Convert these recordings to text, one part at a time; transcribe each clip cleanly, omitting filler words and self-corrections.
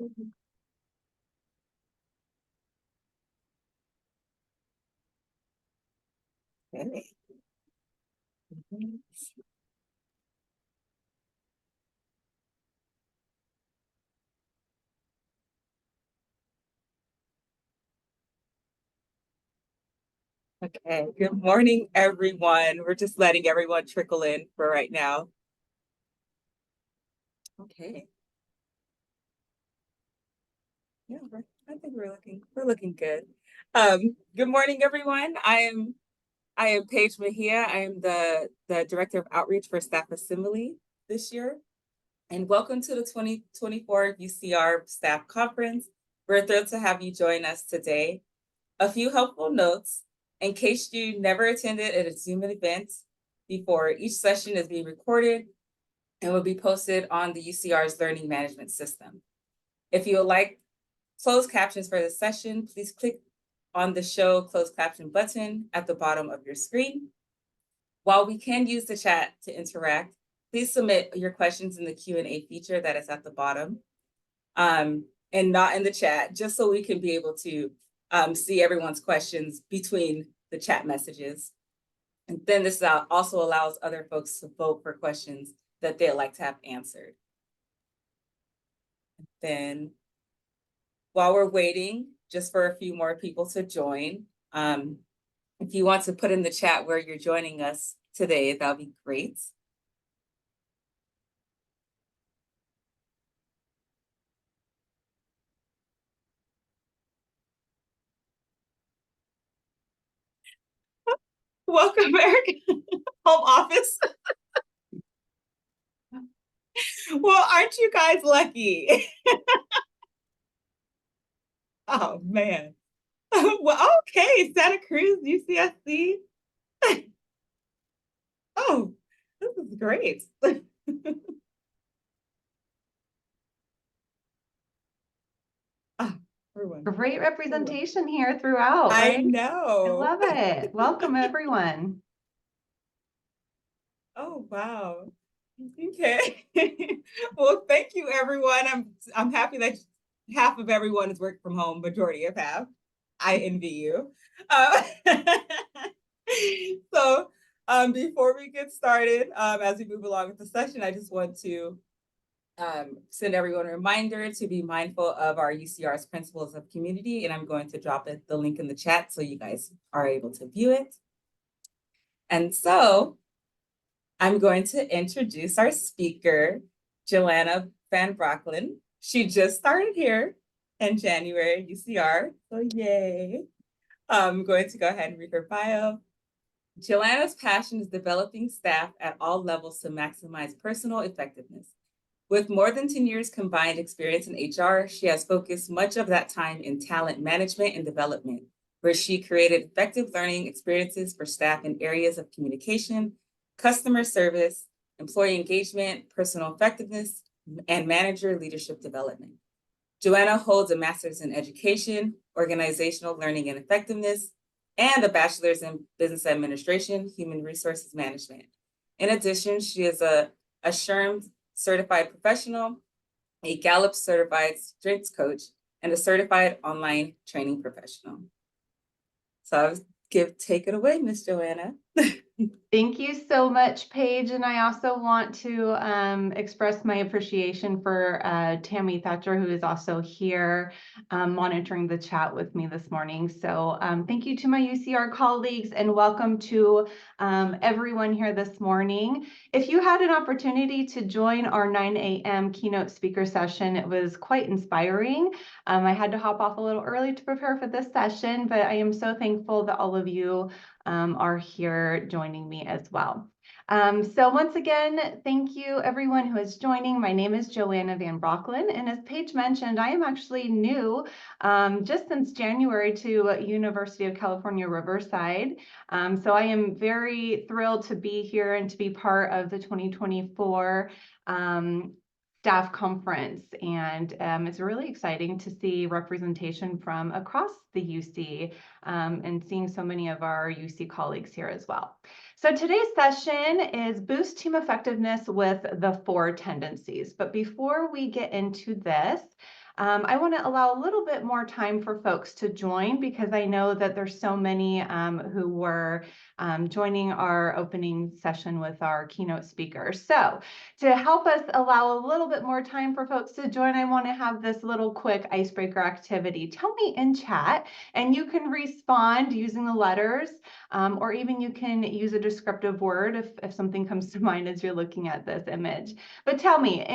Okay. Okay. Good morning, everyone. We're just letting everyone trickle in for right now. Okay. Yeah, I think we're looking good. Good morning, everyone. I am Paige Mejia. I am the Director of Outreach for Staff Assembly this year. And welcome to the 2024 UCR Staff Conference. We're thrilled to have you join us today. A few helpful notes. In case you never attended a Zoom event before, each session is being recorded and will be posted on the UCR's Learning Management System. If you would like closed captions for this session, please click on the Show Closed Caption button at the bottom of your screen. While we can use the chat to interact, please submit your questions in the Q&A feature that is at the bottom, and not in the chat, just so we can be able to see everyone's questions between the chat messages. And then this also allows other folks to vote for questions that they'd like to have answered. And then while we're waiting, just for a few more people to join, if you want to put in the chat where you're joining us today, that would be great. Welcome, Eric. Home office. Well, aren't you guys lucky? Oh, man. Well, okay, Santa Cruz, UCSC. Oh, this is great. Ah, Great representation here throughout, right? I know. I love it. Welcome, everyone. Oh, wow. Okay. Well, thank you, everyone. I'm happy that half of everyone is working from home, majority of half. I envy you. So before we get started, as we move along with the session, I just want to send everyone a reminder to be mindful of our UCR's principles of community, and I'm going to drop the link in the chat so you guys are able to view it. And so I'm going to introduce our speaker, Joanna Van Brocklin. She just started here in January, UCR, so yay. I'm going to go ahead and read her bio. Joanna's passion is developing staff at all levels to maximize personal effectiveness. With more than 10 years combined experience in HR, she has focused much of that time in talent management and development, where she created effective learning experiences for staff in areas of communication, customer service, employee engagement, personal effectiveness, and manager leadership development. Joanna holds a master's in education, organizational learning and effectiveness, and a bachelor's in business administration, human resources management. In addition, she is a SHRM certified professional, a Gallup certified strengths coach, and a certified online training professional. So I'll take it away, Miss Joanna. Thank you so much, Paige. And I also want to express my appreciation for Tammy Thatcher, who is also here monitoring the chat with me this morning. So thank you to my UCR colleagues and welcome to everyone here this morning. If you had an opportunity to join our 9 a.m. keynote speaker session, it was quite inspiring. I had to hop off a little early to prepare for this session, but I am so thankful that all of you are here joining me as well. So once again, thank you everyone who is joining. My name is Joanna Van Brocklin, and as Paige mentioned, I am actually new just since January to University of California, Riverside. So I am very thrilled to be here and to be part of the 2024 staff conference, and it's really exciting to see representation from across the UC and seeing so many of our UC colleagues here as well. So today's session is Boost Team Effectiveness with the Four Tendencies. But before we get into this, I want to allow a little bit more time for folks to join because I know that there's so many who were joining our opening session with our keynote speaker. So to help us allow a little bit more time for folks to join, I want to have this little quick icebreaker activity. Tell me in chat, and you can respond using the letters, or even you can use a descriptive word if something comes to mind as you're looking at this image. But tell me,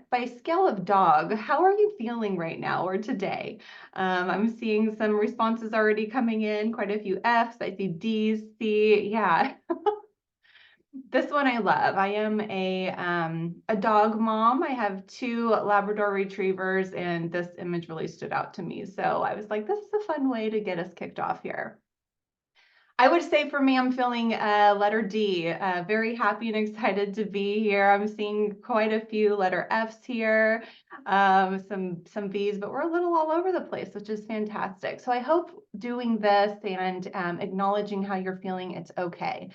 by scale of dog, how are you feeling right now or today? I'm seeing some responses already coming in, quite a few Fs. I see Ds, C, yeah. This one I love. I am a dog mom. I have 2 Labrador retrievers, and this image really stood out to me. So I was like, this is a fun way to get us kicked off here. I would say for me, I'm feeling letter D, very happy and excited to be here. I'm seeing quite a few letter Fs here, some Vs, but we're a little all over the place, which is fantastic. So I hope doing this and acknowledging how you're feeling, it's okay.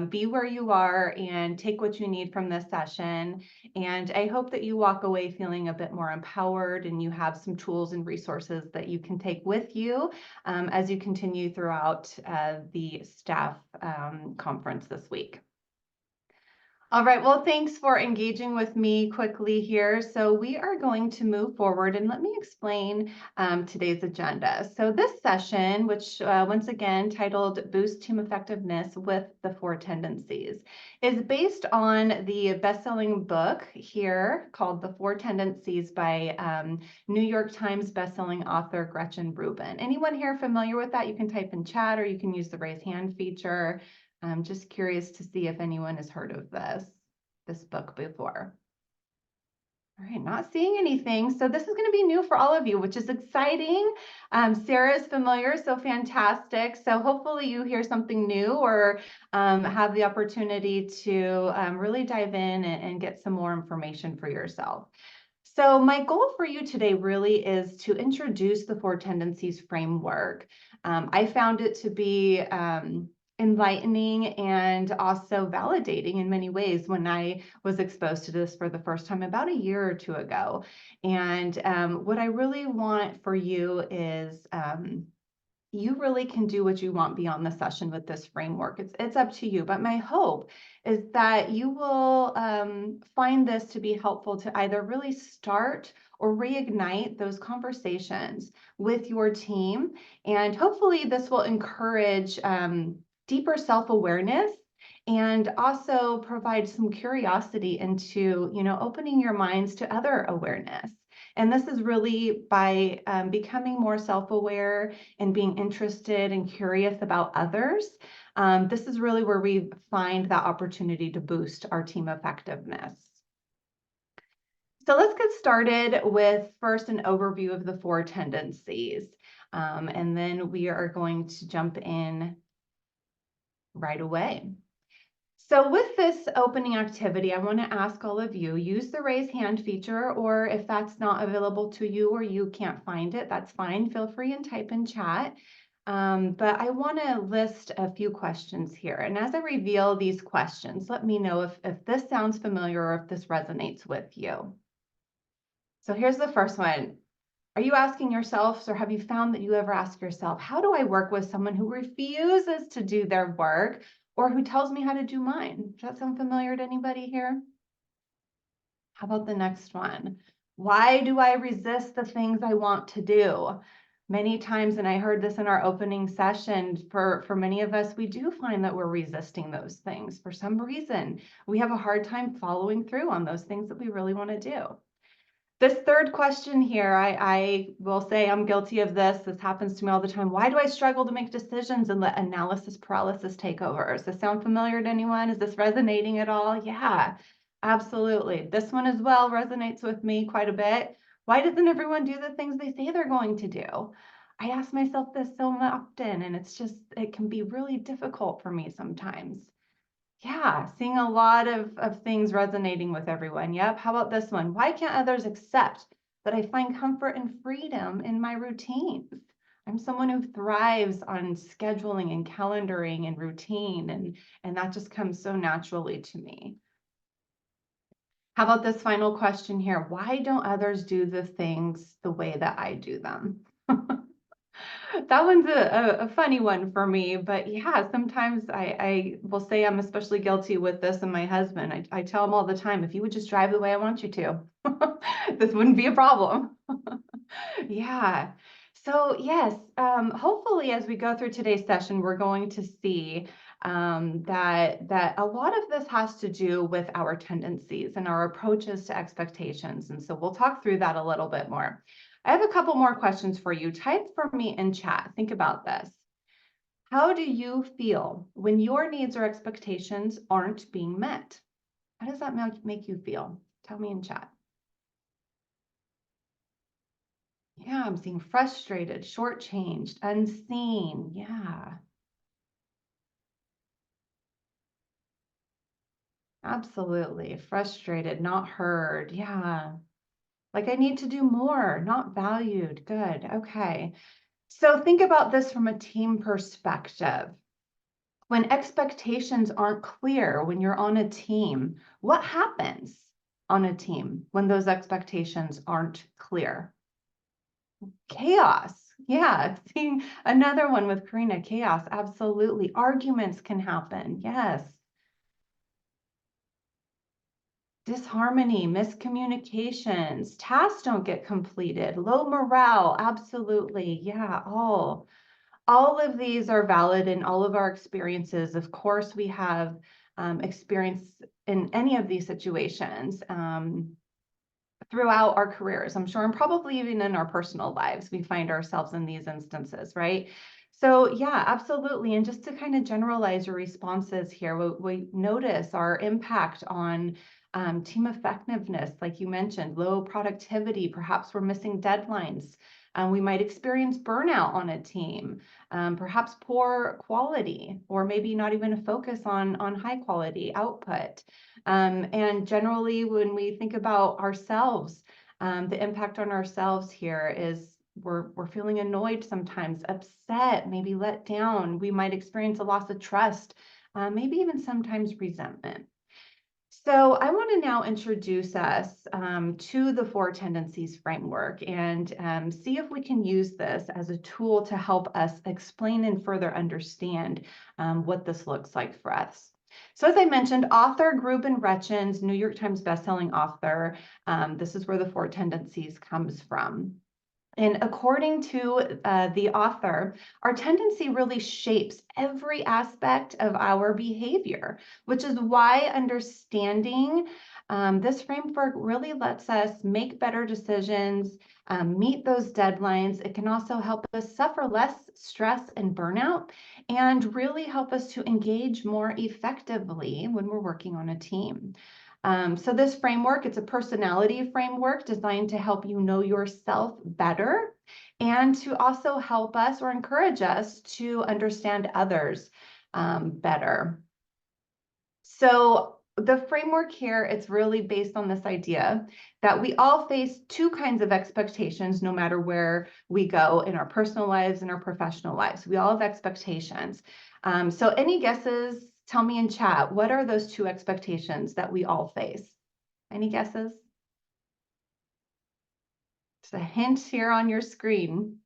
Be where you are and take what you need from this session. And I hope that you walk away feeling a bit more empowered and you have some tools and resources that you can take with you as you continue throughout the staff conference this week. All right, well, thanks for engaging with me quickly here. So we are going to move forward and let me explain today's agenda. So this session, which once again titled Boost Team Effectiveness with the Four Tendencies, is based on the best-selling book here called The Four Tendencies by New York Times bestselling author Gretchen Rubin. Anyone here familiar with that? You can type in chat or you can use the raise hand feature. I'm just curious to see if anyone has heard of this book before. All right, not seeing anything. So this is going to be new for all of you, which is exciting. Sarah is familiar, so fantastic. So hopefully you hear something new or have the opportunity to really dive in and get some more information for yourself. So my goal for you today really is to introduce the Four Tendencies framework. I found it to be enlightening and also validating in many ways when I was exposed to this for the first time about a year or 2 ago. And what I really want for you is you really can do what you want beyond the session with this framework. It's up to you. But my hope is that you will find this to be helpful to either really start or reignite those conversations with your team. And hopefully this will encourage deeper self-awareness and also provide some curiosity into, opening your minds to other awareness. And this is really by becoming more self-aware and being interested and curious about others. This is really where we find that opportunity to boost our team effectiveness. So let's get started with first an overview of the four tendencies. And then we are going to jump in right away. So with this opening activity, I want to ask all of you, use the raise hand feature, or if that's not available to you or you can't find it, that's fine. Feel free and type in chat. But I want to list a few questions here. And as I reveal these questions, let me know if this sounds familiar or if this resonates with you. So here's the first one. Are you asking yourself, or have you found that you ever ask yourself, how do I work with someone who refuses to do their work or who tells me how to do mine? Does that sound familiar to anybody here? How about the next one? Why do I resist the things I want to do? Many times, and I heard this in our opening session, for many of us, we do find that we're resisting those things. For some reason, we have a hard time following through on those things that we really want to do. This third question here, I will say I'm guilty of this. This happens to me all the time. Why do I struggle to make decisions and let analysis paralysis take over? Does this sound familiar to anyone? Is this resonating at all? Yeah, absolutely. This one as well resonates with me quite a bit. Why doesn't everyone do the things they say they're going to do? I ask myself this so often, and it can be really difficult for me sometimes. Yeah, seeing a lot of things resonating with everyone. Yep. How about this one? Why can't others accept that I find comfort and freedom in my routines? I'm someone who thrives on scheduling and calendaring and routine, and that just comes so naturally to me. How about this final question here? Why don't others do the things the way that I do them? That one's a funny one for me, but yeah, sometimes I will say I'm especially guilty with this and my husband. I tell him all the time, if you would just drive the way I want you to, this wouldn't be a problem. Yeah. So yes, hopefully as we go through today's session, we're going to see that a lot of this has to do with our tendencies and our approaches to expectations. And so we'll talk through that a little bit more. I have a couple more questions for you. Type for me in chat. Think about this. How do you feel when your needs or expectations aren't being met? How does that make you feel? Tell me in chat. Yeah, I'm seeing frustrated, shortchanged, unseen. Yeah, absolutely. Frustrated, not heard. Yeah. Like I need to do more, not valued. Good. Okay. So think about this from a team perspective. When expectations aren't clear, when you're on a team, what happens on a team when those expectations aren't clear? Chaos. Yeah, seeing another one with Karina, chaos, absolutely. Arguments can happen. Yes. Disharmony, miscommunications, tasks don't get completed, low morale, absolutely. Yeah, all of these are valid in all of our experiences. Of course, we have experience in any of these situations throughout our careers, I'm sure, and probably even in our personal lives, we find ourselves in these instances, right? So yeah, absolutely. And just to kind of generalize your responses here, we notice our impact on team effectiveness, like you mentioned, low productivity, perhaps we're missing deadlines. We might experience burnout on a team, perhaps poor quality, or maybe not even a focus on high quality output. And generally, when we think about ourselves, the impact on ourselves here is we're feeling annoyed sometimes, upset, maybe let down. We might experience a loss of trust, maybe even sometimes resentment. So I want to now introduce us to the Four Tendencies framework and see if we can use this as a tool to help us explain and further understand what this looks like for us. So as I mentioned, author Gretchen's New York Times bestselling author, this is where the Four Tendencies comes from. And according to the author, our tendency really shapes every aspect of our behavior, which is why understanding this framework really lets us make better decisions, meet those deadlines. It can also help us suffer less stress and burnout, and really help us to engage more effectively when we're working on a team. So this framework, it's a personality framework designed to help you know yourself better and to also help us or encourage us to understand others better. So the framework here, it's really based on this idea that we all face two kinds of expectations no matter where we go in our personal lives and our professional lives. We all have expectations. So any guesses? Tell me in chat, what are those two expectations that we all face? Any guesses? Just a hint here on your screen.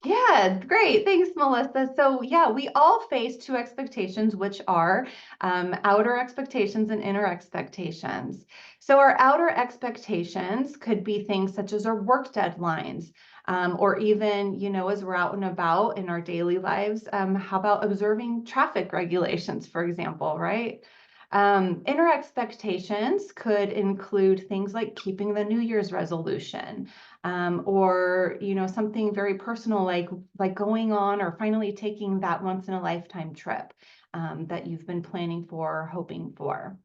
Yeah, great. Thanks, Melissa. So yeah, we all face two expectations, which are outer expectations and inner expectations. So our outer expectations could be things such as our work deadlines, or even, as we're out and about in our daily lives, how about observing traffic regulations, for example, right? Inner expectations could include things like keeping the New Year's resolution, or something very personal like going on or finally taking that once in a lifetime trip that you've been planning for or hoping for.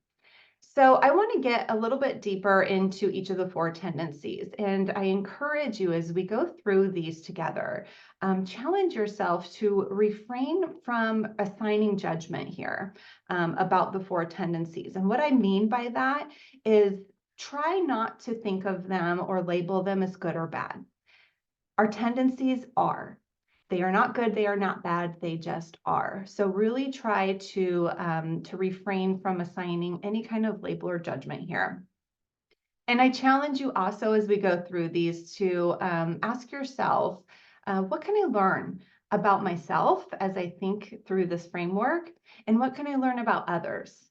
So I want to get a little bit deeper into each of the four tendencies, and I encourage you as we go through these together, challenge yourself to refrain from assigning judgment here about the four tendencies. And what I mean by that is try not to think of them or label them as good or bad. Our tendencies are. They are not good, they are not bad, they just are. So really try to refrain from assigning any kind of label or judgment here. And I challenge you also as we go through these to ask yourself, what can I learn about myself as I think through this framework? And what can I learn about others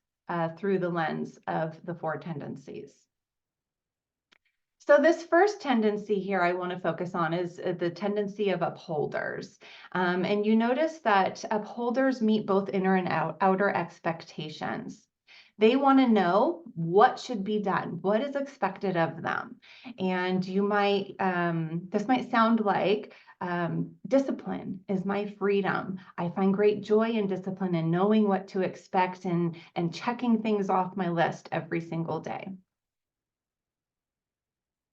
through the lens of the four tendencies? So this first tendency here I want to focus on is the tendency of upholders. And you notice that upholders meet both inner and outer expectations. They want to know what should be done, what is expected of them. And you might, this might sound like discipline is my freedom. I find great joy in discipline and knowing what to expect and checking things off my list every single day.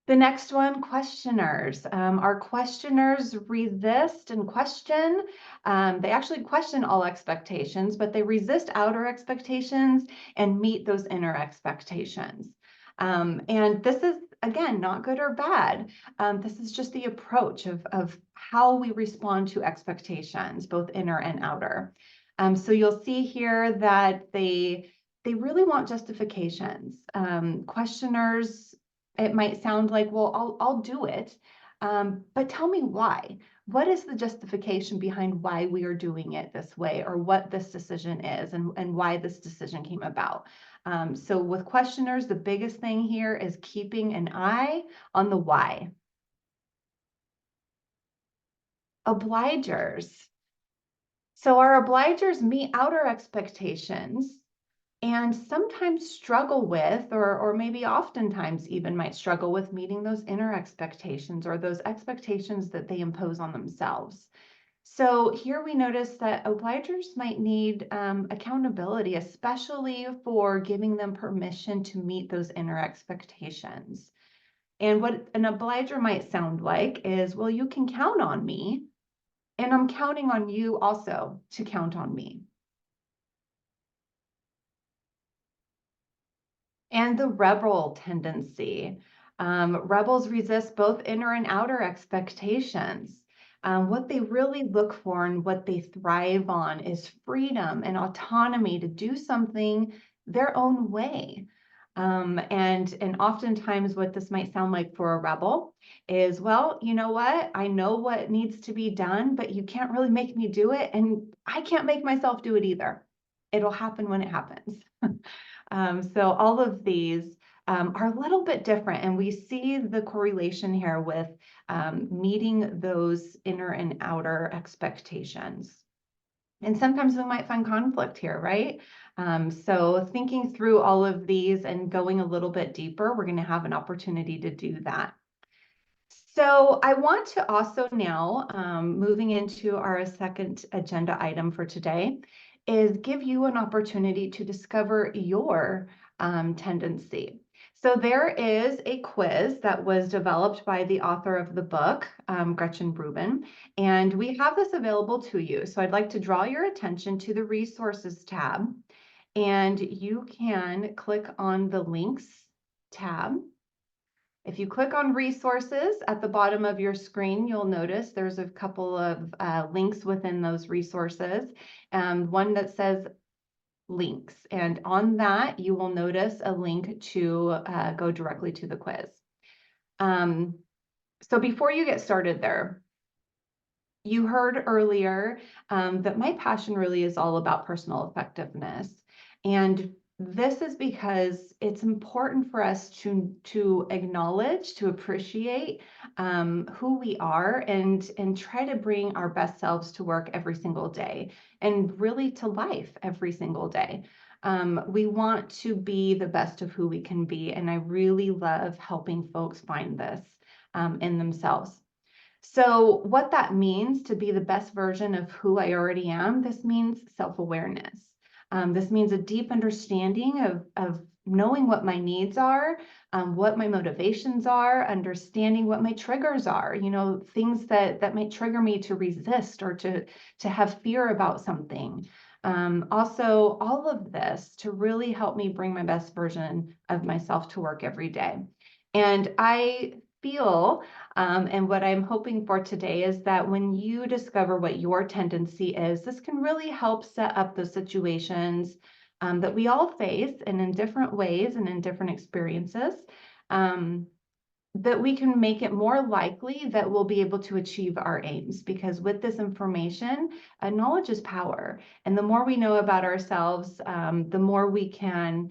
The next one, questioners. Our questioners resist and question. They actually question all expectations, but they resist outer expectations and meet those inner expectations. And this is, again, not good or bad. This is just the approach of how we respond to expectations, both inner and outer. So you'll see here that they really want justifications. Questioners, it might sound like, well, I'll do it, but tell me why. What is the justification behind why we are doing it this way, or what this decision is, and why this decision came about? So with questioners, the biggest thing here is keeping an eye on the why. Obligers. So our obligers meet outer expectations and sometimes struggle with, or maybe oftentimes even might struggle with meeting those inner expectations or those expectations that they impose on themselves. So here we notice that obligers might need accountability, especially for giving them permission to meet those inner expectations. And what an obliger might sound like is, well, you can count on me, and I'm counting on you also to count on me. And the rebel tendency. Rebels resist both inner and outer expectations. What they really look for and what they thrive on is freedom and autonomy to do something their own way. And oftentimes what this might sound like for a rebel is, well, you know what? I know what needs to be done, but you can't really make me do it. And I can't make myself do it either. It'll happen when it happens. So all of these are a little bit different, and we see the correlation here with meeting those inner and outer expectations. And sometimes we might find conflict here, right? So thinking through all of these and going a little bit deeper, we're going to have an opportunity to do that. So I want to also now, moving into our second agenda item for today, is give you an opportunity to discover your tendency. So there is a quiz that was developed by the author of the book, Gretchen Rubin, and we have this available to you. So I'd like to draw your attention to the resources tab, and you can click on the links tab. If you click on resources at the bottom of your screen, you'll notice there's a couple of links within those resources. One that says links, and on that you will notice a link to go directly to the quiz. So before you get started there, you heard earlier that my passion really is all about personal effectiveness. And this is because it's important for us to acknowledge, to appreciate who we are, and try to bring our best selves to work every single day, and really to life every single day. We want to be the best of who we can be, and I really love helping folks find this in themselves. So what that means to be the best version of who I already am, this means self-awareness. This means a deep understanding of knowing what my needs are, what my motivations are, understanding what my triggers are, things that might trigger me to resist or to have fear about something. Also, all of this to really help me bring my best version of myself to work every day. And I feel, and what I'm hoping for today is that when you discover what your tendency is, this can really help set up those situations that we all face and in different ways and in different experiences. That we can make it more likely that we'll be able to achieve our aims, because with this information, knowledge is power. And the more we know about ourselves, the more we can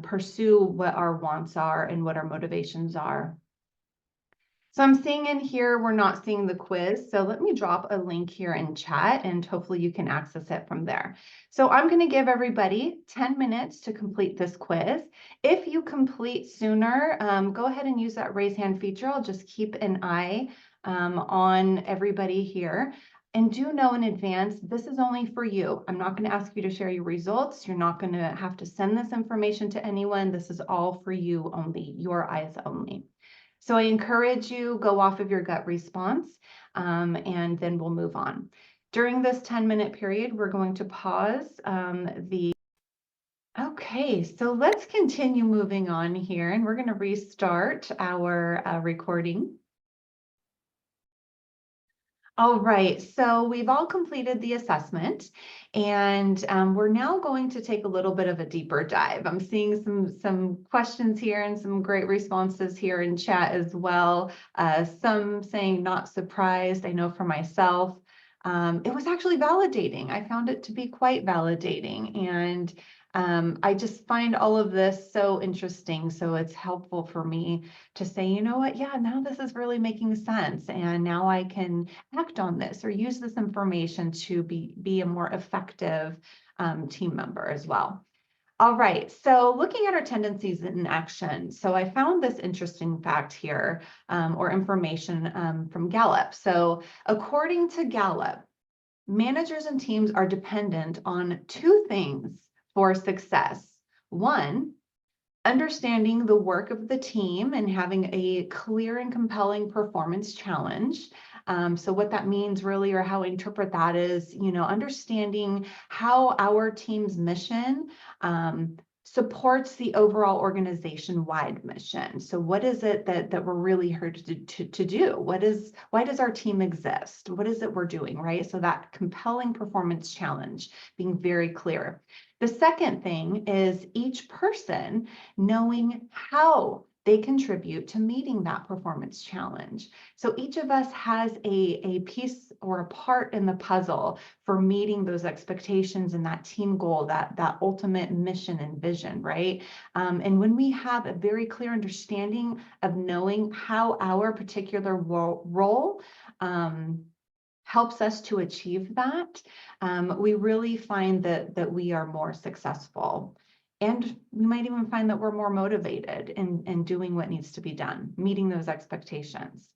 pursue what our wants are and what our motivations are. So I'm seeing in here, we're not seeing the quiz. So let me drop a link here in chat and hopefully you can access it from there. So I'm going to give everybody 10 minutes to complete this quiz. If you complete sooner, go ahead and use that raise hand feature. I'll just keep an eye on everybody here. And do know in advance, this is only for you. I'm not going to ask you to share your results. You're not going to have to send this information to anyone. This is all for you only, your eyes only. So I encourage you, go off of your gut response, and then we'll move on. During this 10-minute period, we're going to pause Okay, so let's continue moving on here, and we're going to restart our recording. All right, so we've all completed the assessment, and we're now going to take a little bit of a deeper dive. I'm seeing some questions here and some great responses here in chat as well. Some saying not surprised. I know for myself, it was actually validating. I found it to be quite validating, and I just find all of this so interesting. So it's helpful for me to say, you know what, yeah, now this is really making sense, and now I can act on this or use this information to be a more effective team member as well. All right, so looking at our tendencies in action. So I found this interesting fact here, or information from Gallup. So according to Gallup, managers and teams are dependent on two things for success. One, understanding the work of the team and having a clear and compelling performance challenge. So what that means really, or how I interpret that is, understanding how our team's mission supports the overall organization-wide mission. So what is it that we're really here to do? Why does our team exist? What is it we're doing, right? So that compelling performance challenge, being very clear. The second thing is each person knowing how they contribute to meeting that performance challenge. So each of us has a piece or a part in the puzzle for meeting those expectations and that team goal, that ultimate mission and vision, right? And when we have a very clear understanding of knowing how our particular role helps us to achieve that, we really find that we are more successful. And we might even find that we're more motivated in doing what needs to be done, meeting those expectations.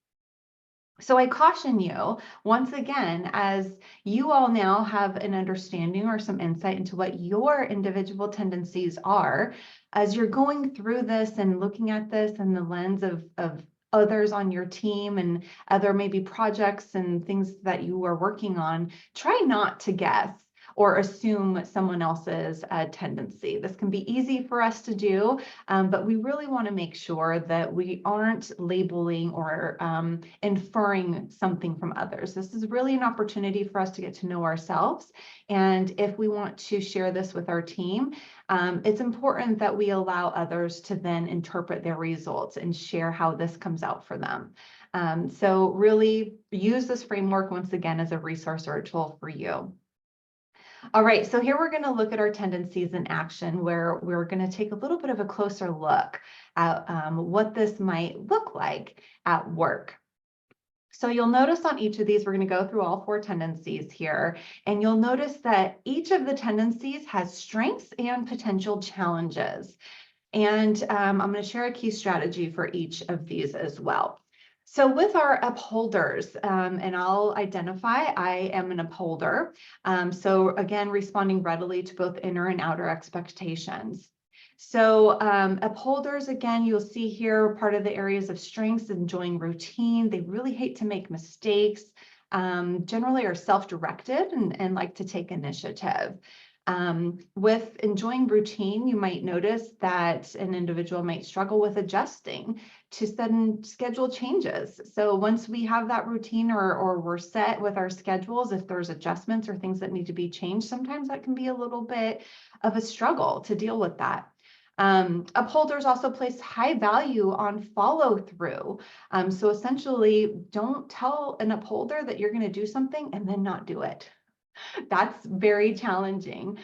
So I caution you, once again, as you all now have an understanding or some insight into what your individual tendencies are, as you're going through this and looking at this in the lens of others on your team and other maybe projects and things that you are working on, try not to guess or assume someone else's tendency. This can be easy for us to do, but we really want to make sure that we aren't labeling or inferring something from others. This is really an opportunity for us to get to know ourselves. And if we want to share this with our team, it's important that we allow others to then interpret their results and share how this comes out for them. So really use this framework once again as a resource or a tool for you. All right, so here we're going to look at our tendencies in action, where we're going to take a little bit of a closer look at what this might look like at work. So you'll notice on each of these, we're going to go through all 4 tendencies here, and you'll notice that each of the tendencies has strengths and potential challenges. And I'm going to share a key strategy for each of these as well. So with our upholders, and I'll identify, I am an upholder. So again, responding readily to both inner and outer expectations. So upholders, again, you'll see here part of the areas of strengths: enjoying routine. They really hate to make mistakes, generally are self-directed and like to take initiative. With enjoying routine, you might notice that an individual might struggle with adjusting to sudden schedule changes. So once we have that routine or we're set with our schedules, if there's adjustments or things that need to be changed, sometimes that can be a little bit of a struggle to deal with that. Upholders also place high value on follow through. So essentially, don't tell an upholder that you're going to do something and then not do it. That's very challenging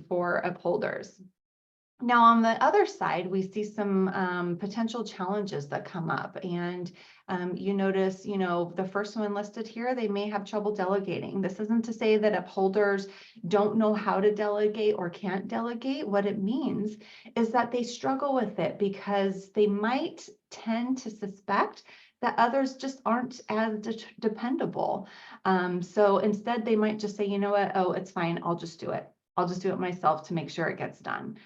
for upholders. Now, on the other side, we see some potential challenges that come up. And you notice, the first one listed here, they may have trouble delegating. This isn't to say that upholders don't know how to delegate or can't delegate. What it means is that they struggle with it because they might tend to suspect that others just aren't as dependable. So instead, they might just say, you know what, oh, it's fine, I'll just do it. I'll just do it myself to make sure it gets done.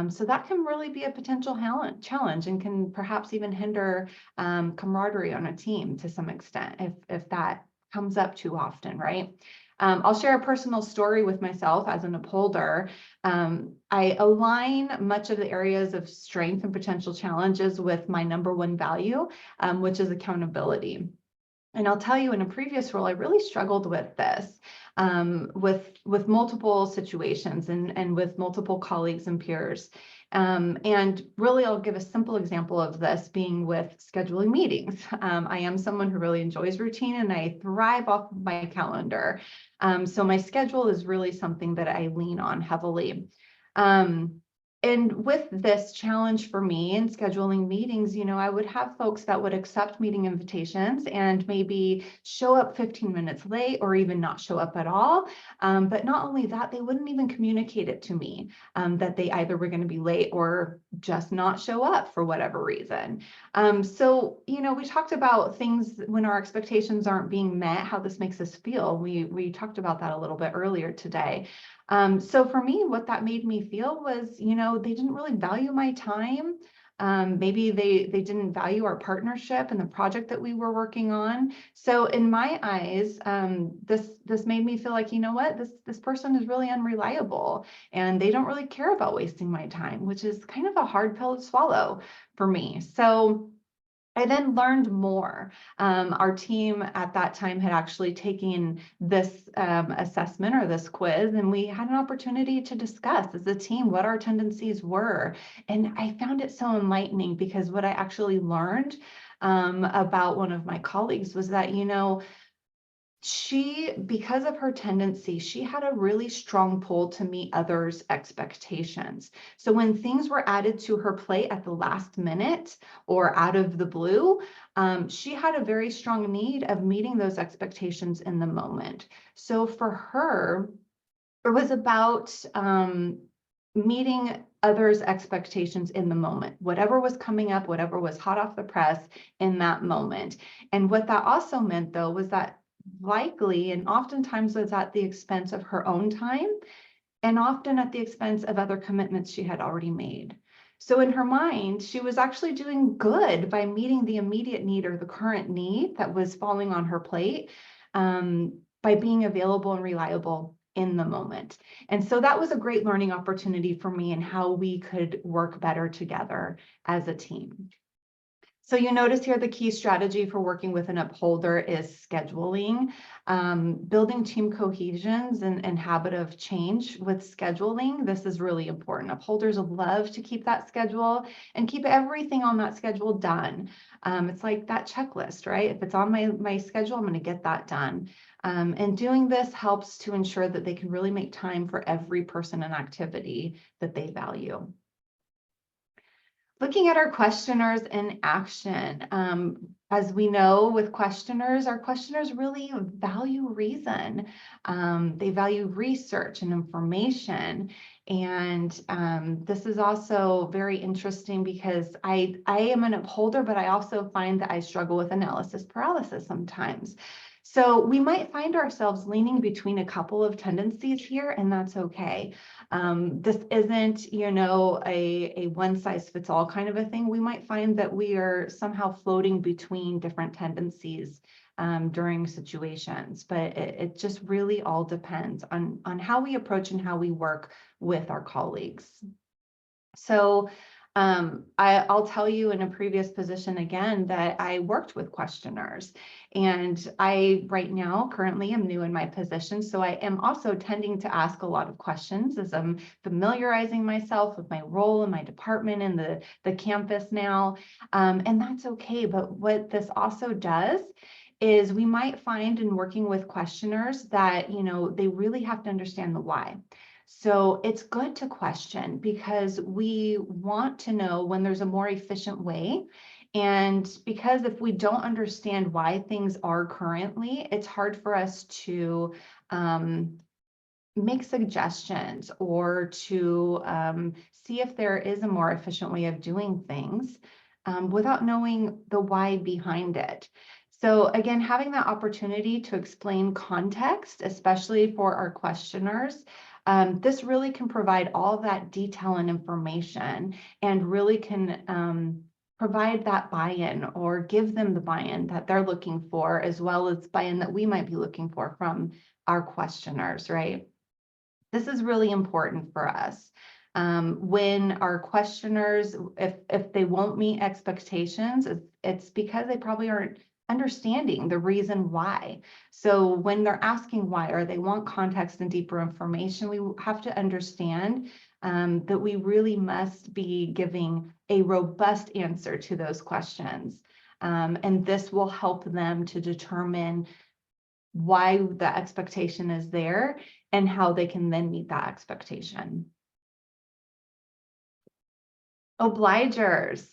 So that can really be a potential challenge and can perhaps even hinder camaraderie on a team to some extent if that comes up too often, right? I'll share a personal story with myself as an upholder. I align much of the areas of strength and potential challenges with my number one value, which is accountability. And I'll tell you, in a previous role, I really struggled with this, with multiple situations and with multiple colleagues and peers. And really, I'll give a simple example of this being with scheduling meetings. I am someone who really enjoys routine and I thrive off of my calendar. So my schedule is really something that I lean on heavily. And with this challenge for me in scheduling meetings, I would have folks that would accept meeting invitations and maybe show up 15 minutes late or even not show up at all. But not only that, they wouldn't even communicate it to me that they either were going to be late or just not show up for whatever reason. So, we talked about things when our expectations aren't being met, how this makes us feel. We talked about that a little bit earlier today. So for me, what that made me feel was, they didn't really value my time. Maybe they didn't value our partnership and the project that we were working on. So in my eyes, this made me feel like, you know what, this person is really unreliable and they don't really care about wasting my time, which is kind of a hard pill to swallow for me. So I then learned more. Our team at that time had actually taken this assessment or this quiz, and we had an opportunity to discuss as a team what our tendencies were. And I found it so enlightening because what I actually learned about one of my colleagues was that, because of her tendency, she had a really strong pull to meet others' expectations. So when things were added to her plate at the last minute or out of the blue, she had a very strong need of meeting those expectations in the moment. So for her, it was about meeting others' expectations in the moment, whatever was coming up, whatever was hot off the press in that moment. And what that also meant, though, was that likely and oftentimes was at the expense of her own time and often at the expense of other commitments she had already made. So in her mind, she was actually doing good by meeting the immediate need or the current need that was falling on her plate by being available and reliable in the moment. And so that was a great learning opportunity for me and how we could work better together as a team. So you notice here the key strategy for working with an upholder is scheduling, building team cohesions and habit of change with scheduling. This is really important. Upholders love to keep that schedule and keep everything on that schedule done. It's like that checklist, right? If it's on my schedule, I'm going to get that done. And doing this helps to ensure that they can really make time for every person and activity that they value. Looking at our questioners in action, as we know with questioners, our questioners really value reason. They value research and information. And this is also very interesting because I am an upholder, but I also find that I struggle with analysis paralysis sometimes. So we might find ourselves leaning between a couple of tendencies here, and that's okay. This isn't, a one size fits all kind of a thing. We might find that we are somehow floating between different tendencies during situations, but it just really all depends on how we approach and how we work with our colleagues. So I'll tell you in a previous position again that I worked with questioners, and I right now currently am new in my position. So I am also tending to ask a lot of questions as I'm familiarizing myself with my role in my department and the campus now. And that's okay. But what this also does is we might find in working with questioners that, they really have to understand the why. So it's good to question because we want to know when there's a more efficient way. And because if we don't understand why things are currently, it's hard for us to make suggestions or to see if there is a more efficient way of doing things without knowing the why behind it. So again, having that opportunity to explain context, especially for our questioners, this really can provide all that detail and information and really can provide that buy-in or give them the buy-in that they're looking for, as well as buy-in that we might be looking for from our questioners, right? This is really important for us. When our questioners, if they won't meet expectations, it's because they probably aren't understanding the reason why. So when they're asking why, or they want context and deeper information, we have to understand that we really must be giving a robust answer to those questions. And this will help them to determine why the expectation is there and how they can then meet that expectation. Obligers.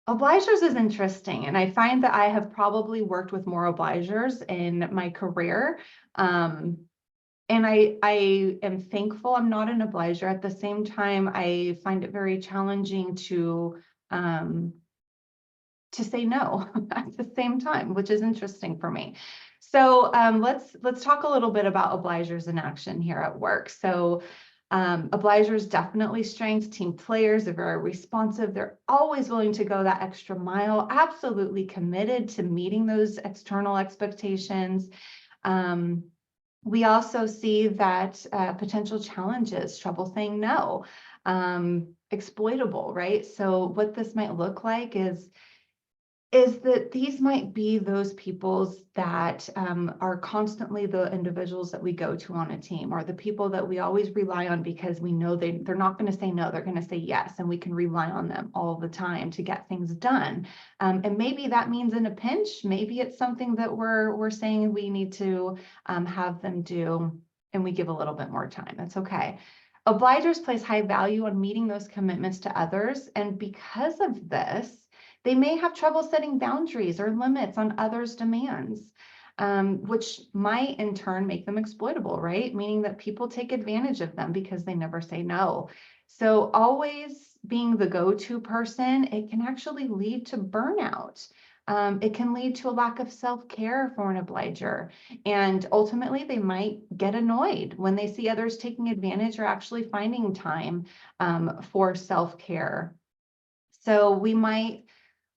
Obligers is interesting, and I find that I have probably worked with more obligers in my career. And I am thankful I'm not an obliger. At the same time, I find it very challenging to say no at the same time, which is interesting for me. So let's talk a little bit about obligers in action here at work. So obligers definitely strengths, team players, they're very responsive. They're always willing to go that extra mile, absolutely committed to meeting those external expectations. We also see that potential challenges, trouble saying no, exploitable, right? So what this might look like is that these might be those peoples that are constantly the individuals that we go to on a team, or the people that we always rely on because we know they're not going to say no, they're going to say yes, and we can rely on them all the time to get things done. And maybe that means in a pinch, maybe it's something that we're saying we need to have them do, and we give a little bit more time. That's okay. Obligers place high value on meeting those commitments to others, and because of this, they may have trouble setting boundaries or limits on others' demands, which might in turn make them exploitable, right? Meaning that people take advantage of them because they never say no. So always being the go-to person, it can actually lead to burnout. It can lead to a lack of self-care for an obliger. And ultimately, they might get annoyed when they see others taking advantage or actually finding time for self-care. So we might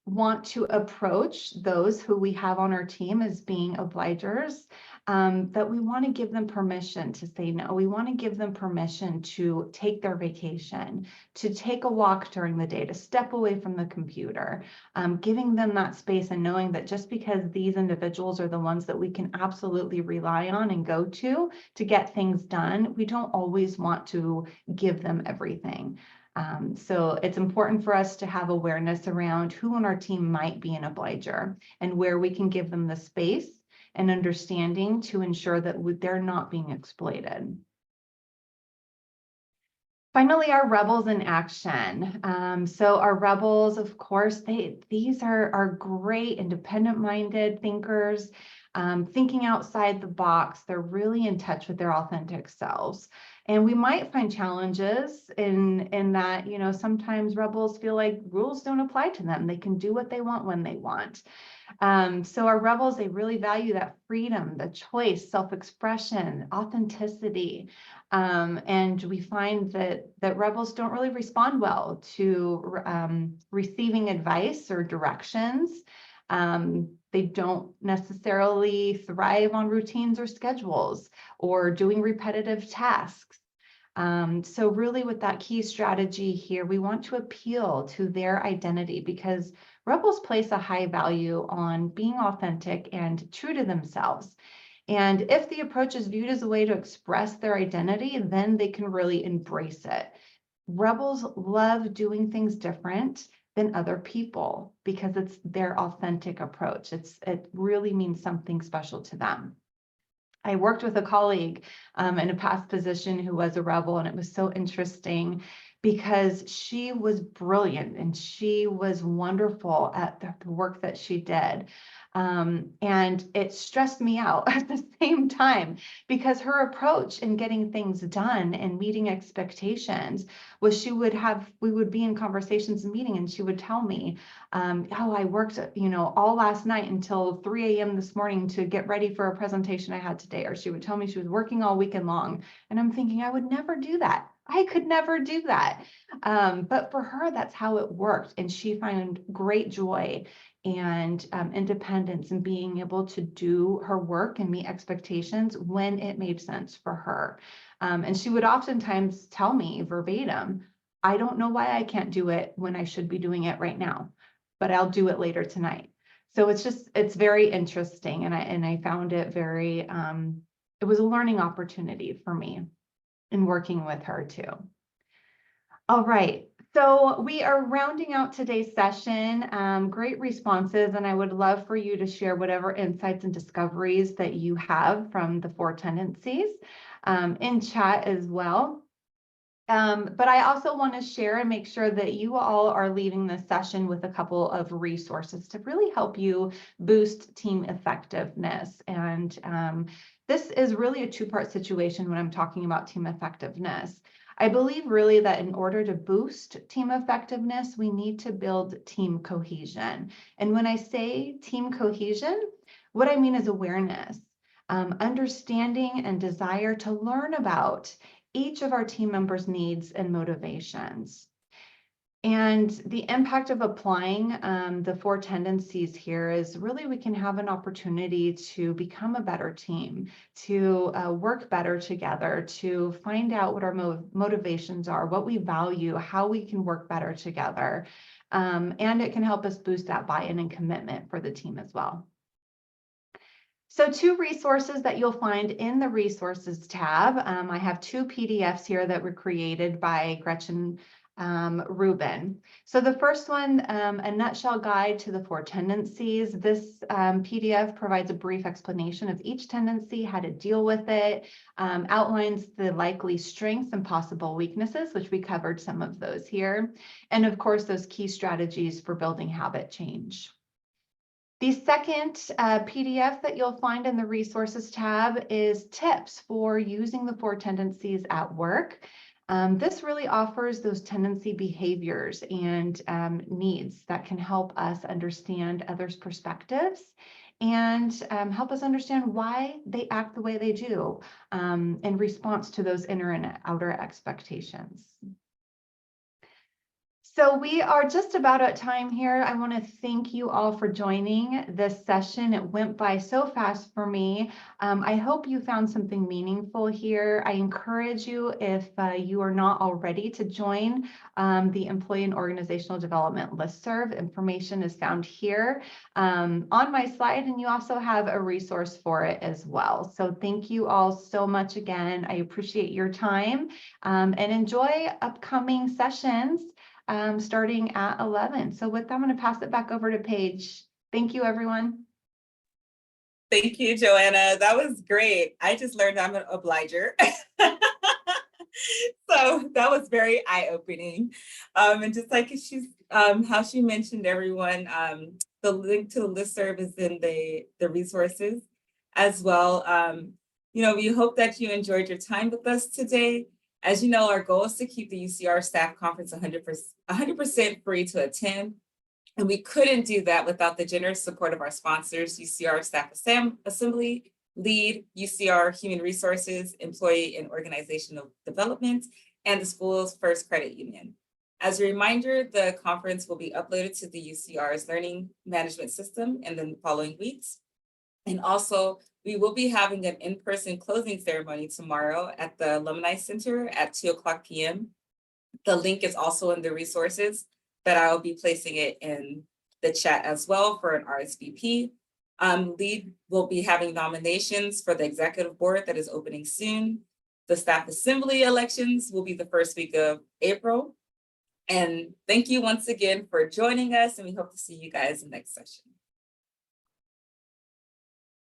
want to approach those who we have on our team as being obligers, that we want to give them permission to say no. We want to give them permission to take their vacation, to take a walk during the day, to step away from the computer, giving them that space and knowing that just because these individuals are the ones that we can absolutely rely on and go to get things done, we don't always want to give them everything. So it's important for us to have awareness around who on our team might be an obliger and where we can give them the space and understanding to ensure that they're not being exploited. Finally, our rebels in action. So our rebels, of course, these are great independent-minded thinkers, thinking outside the box. They're really in touch with their authentic selves. And we might find challenges in that, sometimes rebels feel like rules don't apply to them. They can do what they want when they want. So our rebels, they really value that freedom, the choice, self-expression, authenticity. And we find that rebels don't really respond well to receiving advice or directions. They don't necessarily thrive on routines or schedules or doing repetitive tasks. So really with that key strategy here, we want to appeal to their identity because rebels place a high value on being authentic and true to themselves. And if the approach is viewed as a way to express their identity, then they can really embrace it. Rebels love doing things different than other people because it's their authentic approach. It really means something special to them. I worked with a colleague in a past position who was a rebel, and it was so interesting because she was brilliant and she was wonderful at the work that she did. And it stressed me out at the same time because her approach in getting things done and meeting expectations was we would be in conversations and meeting, and she would tell me, oh, I worked, all last night until 3 a.m. this morning to get ready for a presentation I had today. Or she would tell me she was working all weekend long. And I'm thinking, I would never do that. I could never do that. But for her, that's how it worked. And she found great joy and independence in being able to do her work and meet expectations when it made sense for her. And she would oftentimes tell me verbatim, I don't know why I can't do it when I should be doing it right now, but I'll do it later tonight. So it's very interesting. And I found it very, it was a learning opportunity for me in working with her too. All right. So we are rounding out today's session. Great responses, and I would love for you to share whatever insights and discoveries that you have from the Four Tendencies in chat as well. But I also want to share and make sure that you all are leaving this session with a couple of resources to really help you boost team effectiveness. And this is really a two-part situation when I'm talking about team effectiveness. I believe really that in order to boost team effectiveness, we need to build team cohesion. And when I say team cohesion, what I mean is awareness, understanding and desire to learn about each of our team members' needs and motivations. And the impact of applying the four tendencies here is really we can have an opportunity to become a better team, to work better together, to find out what our motivations are, what we value, how we can work better together. And it can help us boost that buy-in and commitment for the team as well. So two resources that you'll find in the resources tab. I have two PDFs here that were created by Gretchen Ruben. So the first one, a nutshell guide to the four tendencies. This PDF provides a brief explanation of each tendency, how to deal with it, outlines the likely strengths and possible weaknesses, which we covered some of those here. And of course, those key strategies for building habit change. The second PDF that you'll find in the resources tab is tips for using the four tendencies at work. This really offers those tendency behaviors and needs that can help us understand others' perspectives and help us understand why they act the way they do in response to those inner and outer expectations. So we are just about at time here. I want to thank you all for joining this session. It went by so fast for me. I hope you found something meaningful here. I encourage you, if you are not already, to join the Employee and Organizational Development Listserv. Information is found here on my slide, and you also have a resource for it as well. So thank you all so much again. I appreciate your time and enjoy upcoming sessions starting at 11. So with that, I'm going to pass it back over to Paige. Thank you, everyone. Thank you, Joanna. That was great. I just learned I'm an obliger. So that was very eye-opening. And just like she's how she mentioned, everyone, the link to the listserv is in the resources as well. We hope that you enjoyed your time with us today. As you know, our goal is to keep the UCR Staff Conference 100% free to attend. And we couldn't do that without the generous support of our sponsors, UCR Staff Assembly, LEAD, UCR Human Resources, Employee and Organizational Development, and the school's First Credit Union. As a reminder, the conference will be uploaded to the UCR's learning management system in the following weeks. And also, we will be having an in-person closing ceremony tomorrow at the Alumni Center at 2:00 p.m. The link is also in the resources, but I will be placing it in the chat as well for an RSVP. LEAD will be having nominations for the executive board that is opening soon. The staff assembly elections will be the first week of April. And thank you once again for joining us, and we hope to see you guys in the next session.